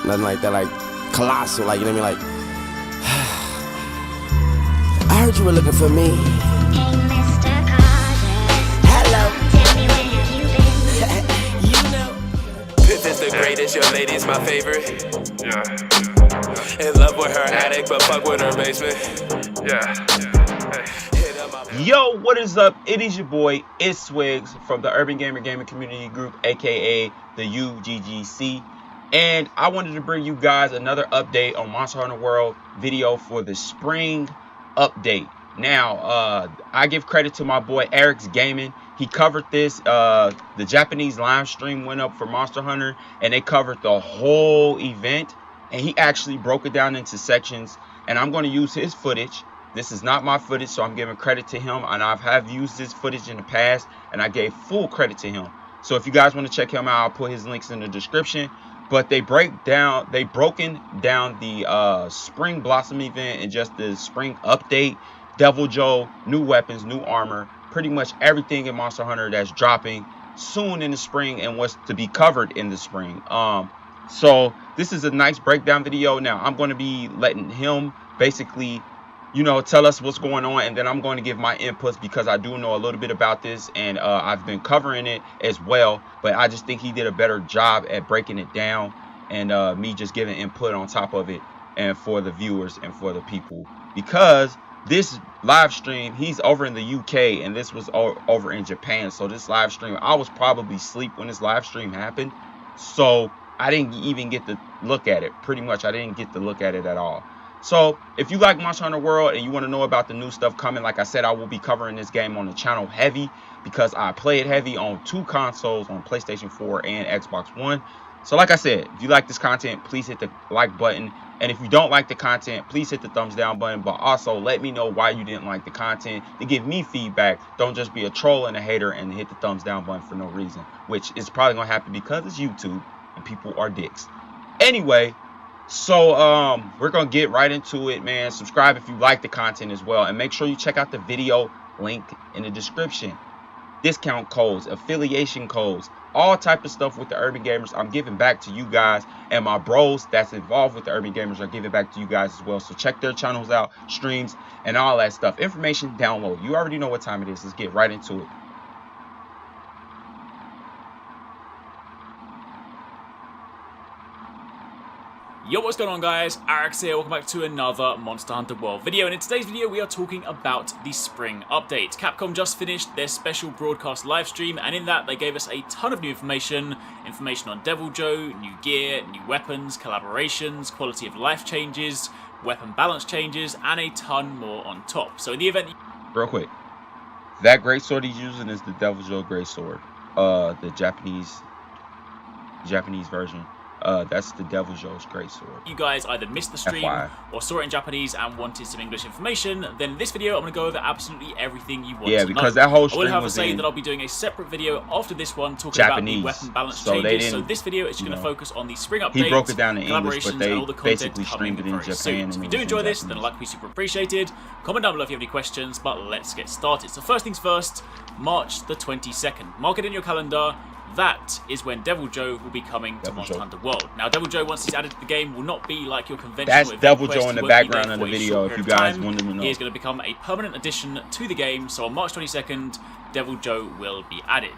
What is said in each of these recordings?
Nothing like that, like colossal, like, you know what I mean? Like, I heard you were looking for me. Hey, Mr. Carter. Hello. Tell me where have you been? You know. This is the greatest, your lady's my favorite. Yeah. In love with her attic, but fuck with her basement. Yeah. Yo, what is up? It is your boy, it's Swigs from the Urban Gamer Gaming Community Group, aka the UGGC. And I wanted to bring you guys another update on Monster Hunter World video for the spring update. Now, I give credit to my boy AREKKZ Gaming. He covered this. The Japanese live stream went up for Monster Hunter, and they covered the whole event. And he actually broke it down into sections. And I'm going to use his footage. This is not my footage, so I'm giving credit to him. And I have used this footage in the past, and I gave full credit to him. So if you guys want to check him out, I'll put his links in the description. But they broken down the Spring Blossom event and just the spring update. Deviljho, new weapons, new armor, pretty much everything in Monster Hunter that's dropping soon in the spring and what's to be covered in the spring. So this is a nice breakdown video. Now I'm going to be letting him basically, you know, tell us what's going on, and then I'm going to give my inputs because I do know a little bit about this, and I've been covering it as well, but I just think he did a better job at breaking it down, and me just giving input on top of it, and for the viewers and for the people, because this live stream, he's over in the UK and this was over in Japan. So this live stream, I was probably asleep when this live stream happened, so I didn't even get to look at it. Pretty much I didn't get to look at it at all. So if you like Monster Hunter World and you want to know about the new stuff coming, like I said, I will be covering this game on the channel heavy because I play it heavy on 2 consoles, on PlayStation 4 and Xbox One. So like I said, if you like this content, please hit the like button. And if you don't like the content, please hit the thumbs down button. But also let me know why you didn't like the content to give me feedback. Don't just be a troll and a hater and hit the thumbs down button for no reason, which is probably going to happen because it's YouTube and people are dicks. Anyway, so we're gonna get right into it, man. Subscribe if you like the content as well, and make sure you check out the video link in the description. Discount codes, affiliation codes, all type of stuff with the Urban Gamers I'm giving back to you guys, and my bros that's involved with the Urban Gamers are giving back to you guys as well. So check their channels out, streams, and all that stuff. Information download. You already know what time it is. Let's get right into it. Yo, what's going on, guys? AREKKZ here. Welcome back to another Monster Hunter World video, and in today's video we are talking about the spring update. Capcom just finished their special broadcast live stream, and in that they gave us a ton of new information on Deviljho, new gear, new weapons, collaborations, quality of life changes, weapon balance changes, and a ton more on top. So in the event... Real quick, that greatsword he's using is the Deviljho greatsword, the Japanese version. That's the Deviljho's greatsword. You guys either missed the stream FYI. or saw it in Japanese and wanted some English information, then in this video I'm going to go over absolutely everything you want to know. Yeah, because that whole I stream will have to was say in that I'll be doing a separate video after this one talking Japanese, about the weapon balance so changes. So this video is just going to focus on the spring update, he broke it down in English, but they and all the basically content streamed it in coming very Japan. soon. So if you do enjoy this, then a like would be super appreciated. Comment down below if you have any questions, but let's get started. So first things first, March the 22nd. Mark it in your calendar. That is when Deviljho will be coming to Monster Hunter World. Now, Deviljho, once he's added to the game, will not be like your conventional That's Deviljho in the background of the video, if you guys wanted to know. He is going to become a permanent addition to the game, so on March 22nd, Deviljho will be added.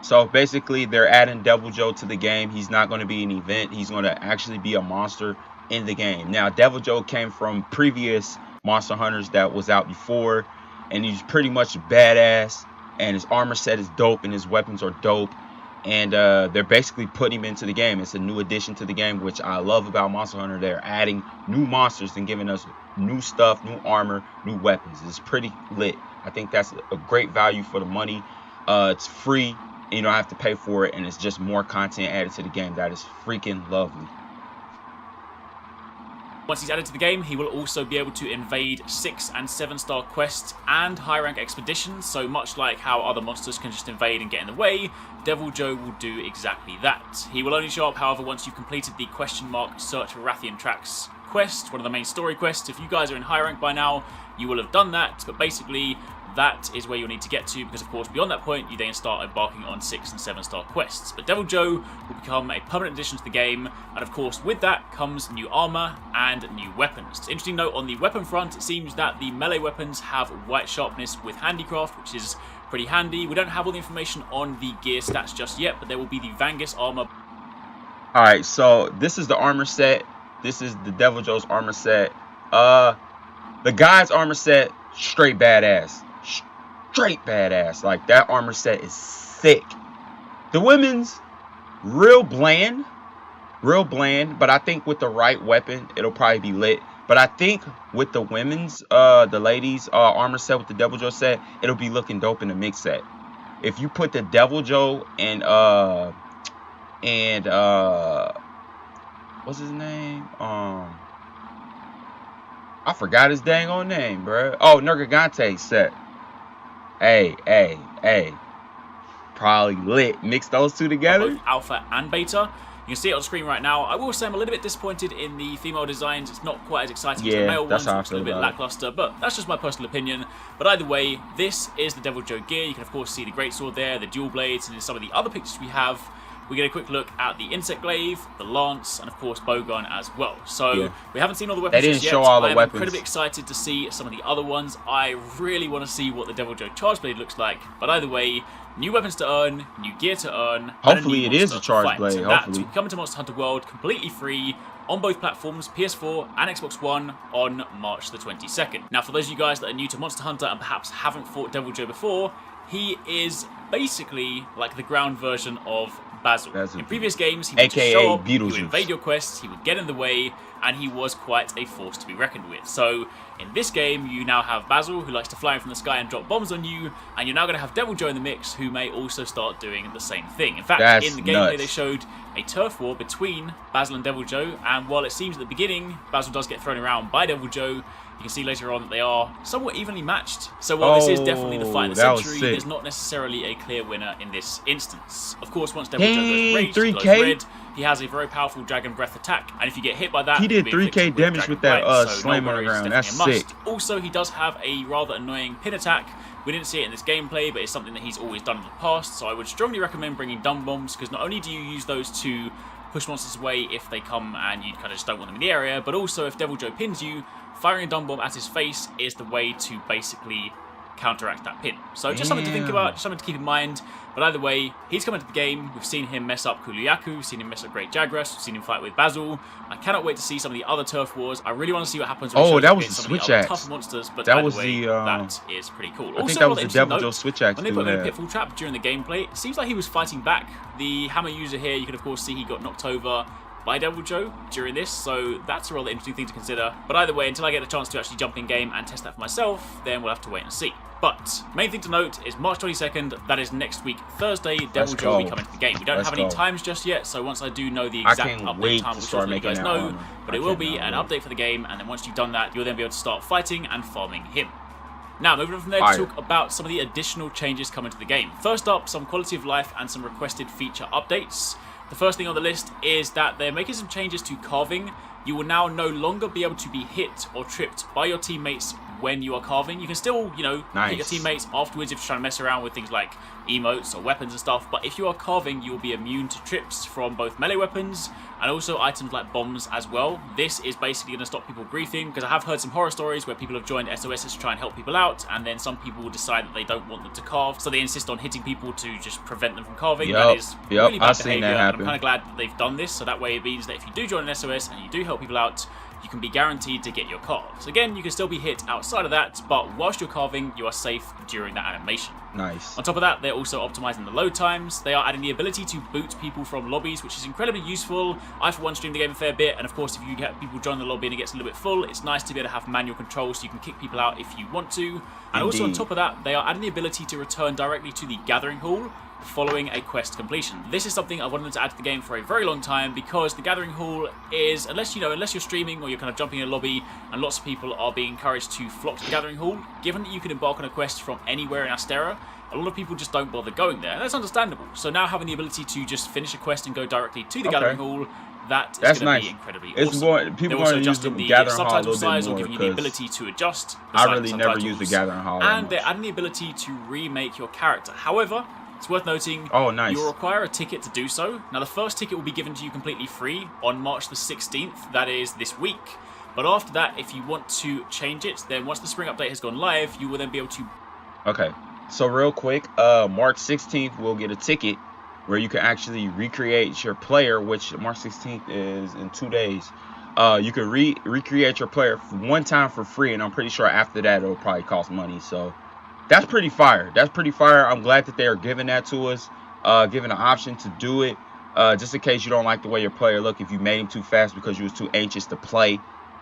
So basically, they're adding Deviljho to the game. He's not going to be an event. He's going to actually be a monster in the game. Now, Deviljho came from previous Monster Hunters that was out before, and he's pretty much badass, and his armor set is dope, and his weapons are dope. And they're basically putting him into the game. It's a new addition to the game, which I love about Monster Hunter. They're adding new monsters and giving us new stuff, new armor, new weapons. It's pretty lit. I think that's a great value for the money. It's free. You don't have to pay for it, and it's just more content added to the game. That is freaking lovely. Once he's added to the game, he will also be able to invade 6 and 7-star quests and high rank expeditions. So much like how other monsters can just invade and get in the way, Deviljho will do exactly that. He will only show up, however, once you've completed the Search for Rathian Tracks quest, one of the main story quests. If you guys are in high rank by now, you will have done that, but basically that is where you'll need to get to, because of course beyond that point you then start embarking on 6 and 7 star quests. But Deviljho will become a permanent addition to the game, and of course with that comes new armor and new weapons. Interesting note on the weapon front, it seems that the melee weapons have white sharpness with handicraft, which is pretty handy. We don't have all the information on the gear stats just yet, but there will be the Vangus armor. Alright, so this is the armor set. This is the Deviljho's armor set. The guy's armor set, straight badass. Straight badass. Like, that armor set is sick. The women's, real bland. Real bland. But I think with the right weapon, it'll probably be lit. But I think with the women's, the ladies' armor set with the Deviljho set, it'll be looking dope in the mix set. If you put the Deviljho and what's his name? I forgot his dang old name, bro. Oh, Nergigante set. Hey. Probably lit. Mix those two together. Both alpha and beta. You can see it on the screen right now. I will say I'm a little bit disappointed in the female designs. It's not quite as exciting as the male ones. It's a little bit lackluster, but that's just my personal opinion. But either way, this is the Deviljho gear. You can of course see the greatsword there, the dual blades, and in some of the other pictures we have, we get a quick look at the insect glaive, the lance, and of course bowgun as well. So we haven't seen all the weapons just yet. I'm incredibly excited to see some of the other ones. I really want to see what the Deviljho charge blade looks like. But either way, new weapons to earn, new gear to earn. Hopefully it is a charge blade. Hopefully. Coming to Monster Hunter World completely free on both platforms, PS4 and Xbox One, on March the 22nd. Now, for those of you guys that are new to Monster Hunter and perhaps haven't fought Deviljho before, he is basically like the ground version of Basil. In previous games, he would just show up, he would invade your quests, he would get in the way, and he was quite a force to be reckoned with. So in this game, you now have Basil, who likes to fly in from the sky and drop bombs on you, and you're now going to have Deviljho in the mix, who may also start doing the same thing. In fact, in the gameplay, they showed a turf war between Basil and Deviljho, and while it seems at the beginning Basil does get thrown around by Deviljho, you can see later on that they are somewhat evenly matched. So while this is definitely the fight of the century, there's not necessarily a clear winner in this instance. Of course, once Deviljho goes rage, glows red, he has a very powerful Dragon Breath attack, and if you get hit by that, he did 3k damage with that slam on the ground. That's sick. Also, he does have a rather annoying pin attack. We didn't see it in this gameplay, but it's something that he's always done in the past, so I would strongly recommend bringing dumb bombs, because not only do you use those to push monsters away if they come and you kind of just don't want them in the area, but also if Deviljho pins you, firing a dumb bomb at his face is the way to basically counteract that pin. So just something to think about, just something to keep in mind. But either way, he's come into the game. We've seen him mess up Kuluyaku, we've seen him mess up Great Jagras, we've seen him fight with Basil. I cannot wait to see some of the other turf wars. I really want to see what happens when that was the switch axe. Tough monsters, but that was that is pretty cool. I think that was the Deviljho switch axe. When they put him in a pitfall trap during the gameplay, it seems like he was fighting back. The hammer user here, you can of course see he got knocked over by Deviljho during this, so that's a rather interesting thing to consider. But either way, until I get the chance to actually jump in game and test that for myself, then we'll have to wait and see. But main thing to note is March 22nd, that is next week, Thursday, Deviljho will be coming to the game. We don't have any times just yet, so once I do know the exact update time, we'll let you guys know. But it will be an update for the game, and then once you've done that, you'll then be able to start fighting and farming him. Now, moving on from there to talk about some of the additional changes coming to the game. First up, some quality of life and some requested feature updates. The first thing on the list is that they're making some changes to carving. You will now no longer be able to be hit or tripped by your teammates when you are carving. You can still, you know, hit your teammates afterwards if you're trying to mess around with things like emotes or weapons and stuff, but if you are carving, you will be immune to trips from both melee weapons and also items like bombs as well. This is basically going to stop people griefing, because I have heard some horror stories where people have joined SOSs to try and help people out, and then some people will decide that they don't want them to carve, so they insist on hitting people to just prevent them from carving. That is really bad behavior, and I'm kind of glad that they've done this, so that way it means that if you do join an SOS and you do help people out, you can be guaranteed to get your carves. Again, you can still be hit outside of that, but whilst you're carving, you are safe during that animation. Nice. On top of that, they're also optimizing the load times. They are adding the ability to boot people from lobbies, which is incredibly useful. I, for one, stream the game a fair bit, and of course, if you get people join the lobby and it gets a little bit full, it's nice to be able to have manual control so you can kick people out if you want to. And also on top of that, they are adding the ability to return directly to the Gathering Hall following a quest completion. This is something I wanted to add to the game for a very long time, because the Gathering Hall is, unless you're streaming or you're kind of jumping in a lobby and lots of people are being encouraged to flock to the Gathering Hall, given that you can embark on a quest from anywhere in Astera, a lot of people just don't bother going there, and that's understandable. So now having the ability to just finish a quest and go directly to the Gathering Hall that That's is going to nice. be incredibly It's awesome. more people They're also going to use the adjusting the gathering hall a subtitle little size bit or more giving you the because ability to adjust the I size really of never subtitles. use the gathering hall that And they're much. adding the ability to remake your character. However, it's worth noting, Oh, nice. you'll require a ticket to do so. Now, the first ticket will be given to you completely free on March the 16th. That is this week. But after that, if you want to change it, then once the spring update has gone live, you will then be able to... Okay, so real quick, March 16th, we'll get a ticket where you can actually recreate your player, which March 16th is in 2 days. You can recreate your player one time for free, and I'm pretty sure after that it'll probably cost money. So that's pretty fire. That's pretty fire. I'm glad that they are giving that to us, giving an option to do it. Just in case you don't like the way your player look, if you made him too fast because you was too anxious to play,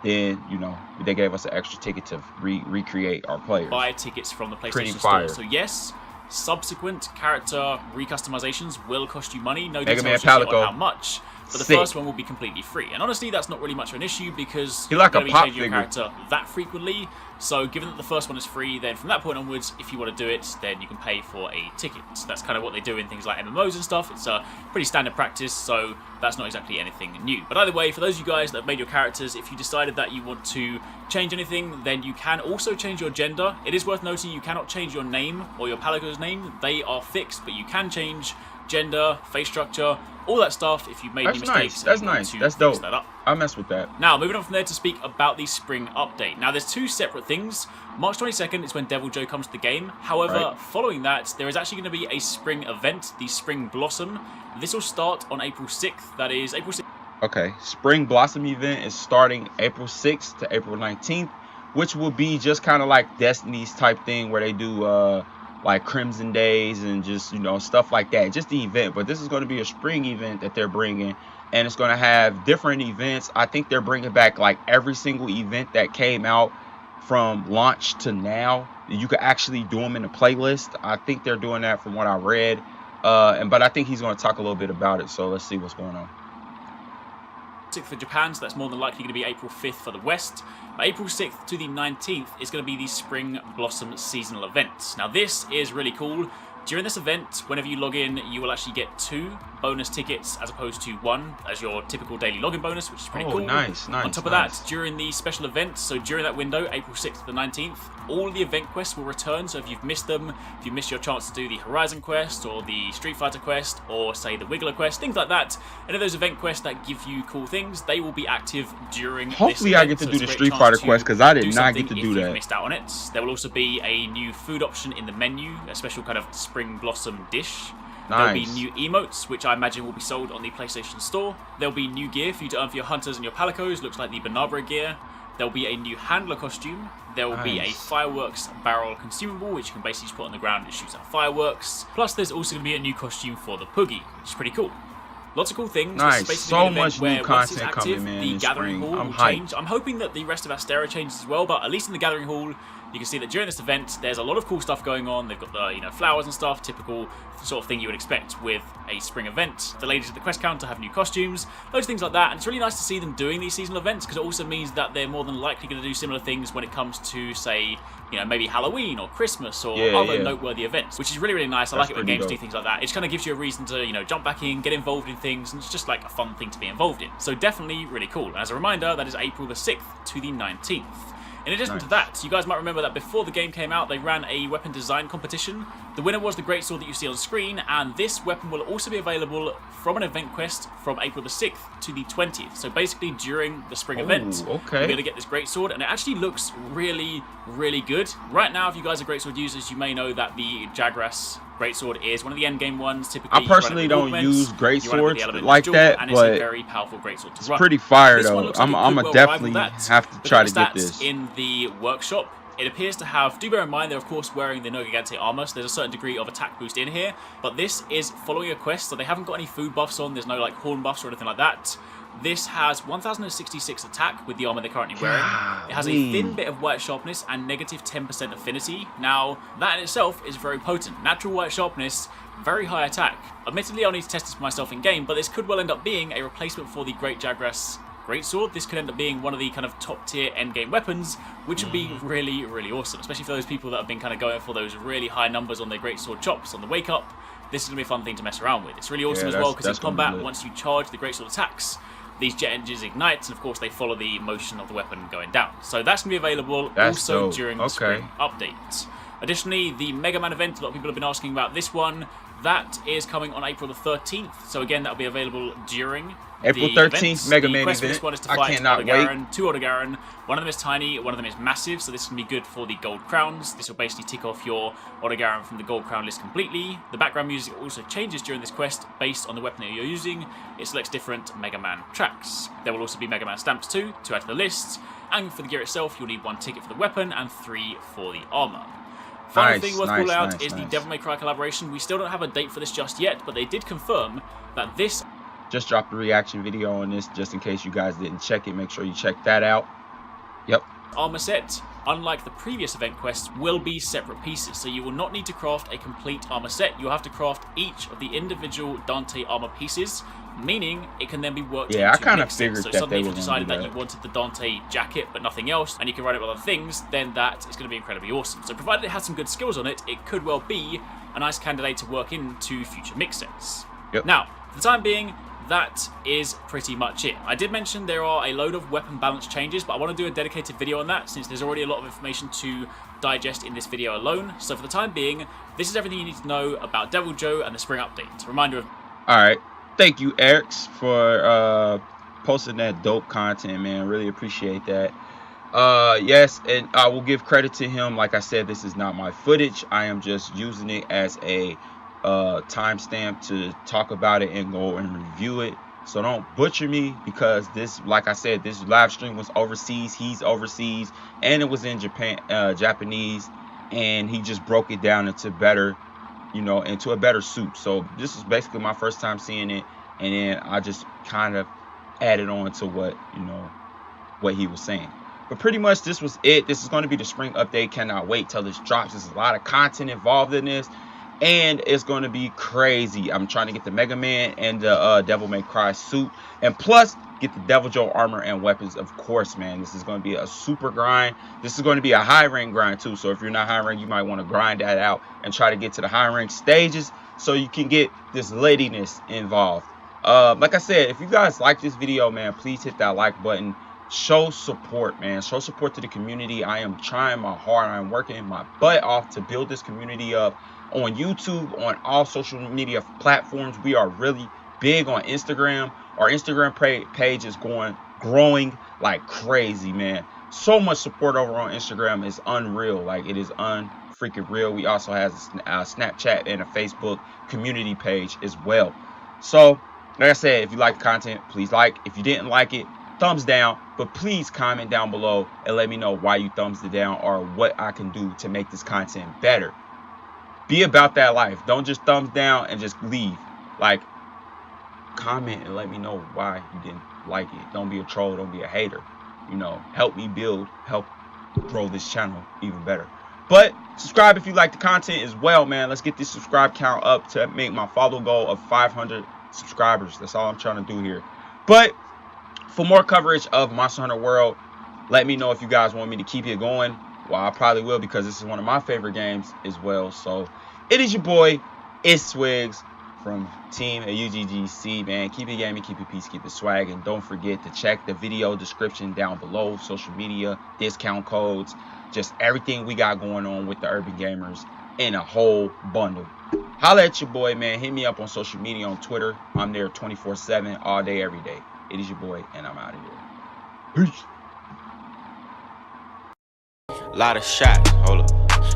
then you know they gave us an extra ticket to recreate our players. buy tickets from the Pretty PlayStation fire. Store. So yes, subsequent character recustomizations will cost you money. No Mega details Man just yet Palico. on how much. But the Sick. first one will be completely free. And honestly, that's not really much of an issue because He like you're a going to be pop changing your figure. character that frequently. So given that the first one is free, then from that point onwards, if you want to do it, then you can pay for a ticket. So that's kind of what they do in things like MMOs and stuff. It's a pretty standard practice, so that's not exactly anything new. But either way, for those of you guys that have made your characters, if you decided that you want to change anything, then you can also change your gender. It is worth noting you cannot change your name or your Palico's name. They are fixed, but you can change gender, face structure, all that stuff if you've made any That's mistakes. nice. and That's you want nice. to That's fix dope. that up. I mess with that. Now, moving on from there to speak about the spring update. Now, there's two separate things. March 22nd is when Deviljho comes to the game. However, Right. following that, there is actually going to be a spring event, the Spring Blossom. This will start on April 6th. That is April 6th. Okay, Spring Blossom event is starting April 6th to April 19th, which will be just kind of like Destiny's type thing where they do like Crimson Days and just, you know, stuff like that. Just the event, but this is going to be a spring event that they're bringing, and it's going to have different events. I think they're bringing back like every single event that came out from launch to now. You could actually do them in a playlist. I think they're doing that from what I read, but I think he's going to talk a little bit about it, so let's see what's going on. For Japan, so that's more than likely going to be April 5th for the West. But April 6th to the 19th is going to be the Spring Blossom seasonal event. Now this is really cool. During this event, whenever you log in, you will actually get 2 bonus tickets as opposed to 1 as your typical daily login bonus, which is pretty cool. Nice. On top of that, during the special event, so during that window, April 6th to the 19th, all the event quests will return. So if you've missed them, if you missed your chance to do the Horizon quest or the Street Fighter quest or say the Wiggler quest, things like that, any of those event quests that give you cool things, they will be active during Hopefully this I event. get to So do it's the a great Street chance Fighter to quest because I did not something get to if do you've that. missed out on it. There will also be a new food option in the menu, a special kind of Spring Blossom dish. There'll be Nice. new emotes, which I imagine will be sold on the PlayStation Store. There'll be new gear for you to earn for your hunters and your palicos, looks like the Bernabra gear. There'll be a new handler costume. There will be a Nice. fireworks barrel consumable, which you can basically just put on the ground and shoot out fireworks. Plus, there's also going to be a new costume for the Poogie, which is pretty cool. Lots of cool things. Nice. This is basically So an event much new where once it's content active, coming, man, the in Gathering spring. Hall I'm will hyped. change. I'm hoping that the rest of Astera changes as well, but at least in the Gathering Hall, you can see that during this event, there's a lot of cool stuff going on. They've got the flowers and stuff, typical sort of thing you would expect with a spring event. The ladies at the quest counter have new costumes, those things like that, and it's really nice to see them doing these seasonal events because it also means that they're more than likely going to do similar things when it comes to, say, maybe Halloween or Christmas or other noteworthy events, which is really, really nice. I like it when games do things like that. It just kind of gives you a reason to, jump back in, get involved in things, and it's just like a fun thing to be involved in. So definitely really cool. And as a reminder, that is April the 6th to the 19th. In addition to that, you guys might remember that before the game came out, they ran a weapon design competition. The winner was the greatsword that you see on screen, and this weapon will also be available from an event quest from April the 6th to the 20th. So basically during the spring event, you'll be able to get this greatsword, and it actually looks really, really good. Right now, if you guys are greatsword users, you may know that the Jagras greatsword is one of the endgame ones. Typically, I personally don't use greatswords like duel, that, and but it's a very powerful greatsword to it's run. pretty fire This one though. looks like it I'm could a well definitely rival that. have to Look try at to the get stats this. in the workshop. It appears to have, do bear in mind, they're of course wearing the No Gigante armor, so there's a certain degree of attack boost in here, but this is following a quest, so they haven't got any food buffs on, there's no like horn buffs or anything like that. This has 1066 attack with the armor they're currently wearing. It has a thin bit of white sharpness and negative 10% affinity. Now, that in itself is very potent. Natural white sharpness, very high attack. Admittedly, I'll need to test this for myself in game, but this could well end up being a replacement for the Great Jagras greatsword. This could end up being one of the kind of top tier endgame weapons, which would be really, really awesome, especially for those people that have been kind of going for those really high numbers on their greatsword chops on the wake up. This is going to be a fun thing to mess around with. It's really awesome as well because in combat, once you charge the greatsword attacks, these jet engines ignite, and of course they follow the motion of the weapon going down. So that's going to be available That's also dope. during the spring update. Additionally, the Mega Man event, a lot of people have been asking about this one. That is coming on April the 13th. So again, that'll be available during April the 13th, events. Mega the Man quest for event. this one is to I fight cannot Otogaron, two Otogaron. One of them is tiny, one of them is massive, so this is going to be good for the gold crowns. This will basically tick off your Otogaron from the gold crown list completely. The background music also changes during this quest based on the weapon that you're using. It selects different Mega Man tracks. There will also be Mega Man stamps too, to add to the list. And for the gear itself, you'll need 1 ticket for the weapon and 3 for the armor. Final thing worth calling out is the Devil May Cry collaboration. We still don't have a date for this just yet, but they did confirm that this... Just dropped a reaction video on this, just in case you guys didn't check it. Make sure you check that out. Yep. Armor set, unlike the previous event quests, will be separate pieces, so you will not need to craft a complete armor set. You'll have to craft each of the individual Dante armor pieces, meaning it can then be worked into I kind of mixes. figured So that suddenly they if were you going to decided do that you wanted the Dante jacket but nothing else, and you can run it with other things, then that is going to be incredibly awesome. So provided it has some good skills on it, it could well be a nice candidate to work into future mix sets. Yep. Now, for the time being, that is pretty much it. I did mention there are a load of weapon balance changes, but I want to do a dedicated video on that since there's already a lot of information to digest in this video alone. So for the time being, this is everything you need to know about Deviljho and the spring update. Reminder of... Alright, thank you AREKKZ for posting that dope content, man. Really appreciate that. Yes, and I will give credit to him. Like I said, this is not my footage. I am just using it as a timestamp to talk about it and go and review it. So don't butcher me, because this, like I said, this live stream was overseas. He's overseas, and it was in Japanese, and he just broke it down into better, you know, into a better soup. So this is basically my first time seeing it, and then I just kind of added on to what, you know, what he was saying. But pretty much this was it. This is going to be the spring update. Cannot wait till this drops. There's a lot of content involved in this, and it's going to be crazy. I'm trying to get the Mega Man and the Devil May Cry suit, and plus get the Deviljho armor and weapons, of course, man. This is going to be a super grind. This is going to be a high rank grind too, so if you're not high rank, you might want to grind that out and try to get to the high rank stages so you can get this ladiness involved. Like I said, if you guys like this video, man, please hit that like button. Show support, man. Show support to the community. I am trying my heart. I'm working my butt off to build this community up on YouTube, on all social media platforms. We are really big on Instagram. Our Instagram page is growing like crazy, man. So much support over on Instagram is unreal. Like, it is unfreaking real. We also have a Snapchat and a Facebook community page as well. So like I said, if you like the content, please like. If you didn't like it, thumbs down, but please comment down below and let me know why you thumbs it down, or what I can do to make this content better. Be about that life. Don't just thumbs down and just leave. Like, comment and let me know why you didn't like it. Don't be a troll. Don't be a hater. You know, help me build, help grow this channel even better. But subscribe if you like the content as well, man. Let's get this subscribe count up to make my follow goal of 500 subscribers. That's all I'm trying to do here. But for more coverage of Monster Hunter World, let me know if you guys want me to keep it going. Well, I probably will, because this is one of my favorite games as well. So it is your boy, it's Swigs from Team UGGC, man. Keep it gaming, keep it peace, keep it swag, and don't forget to check the video description down below. Social media, discount codes, just everything we got going on with the Urban Gamers in a whole bundle. Holla at your boy, man. Hit me up on social media, on Twitter. I'm there 24/7, all day, every day. It is your boy, and I'm out of here. Peace. Lot of shots, hold up.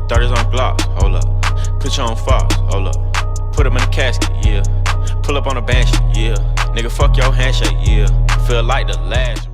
30s on block, hold up. Put you on Fox, hold up. Put him in a casket, yeah. Pull up on a banshee, yeah. Nigga, fuck your handshake, yeah. Feel like the last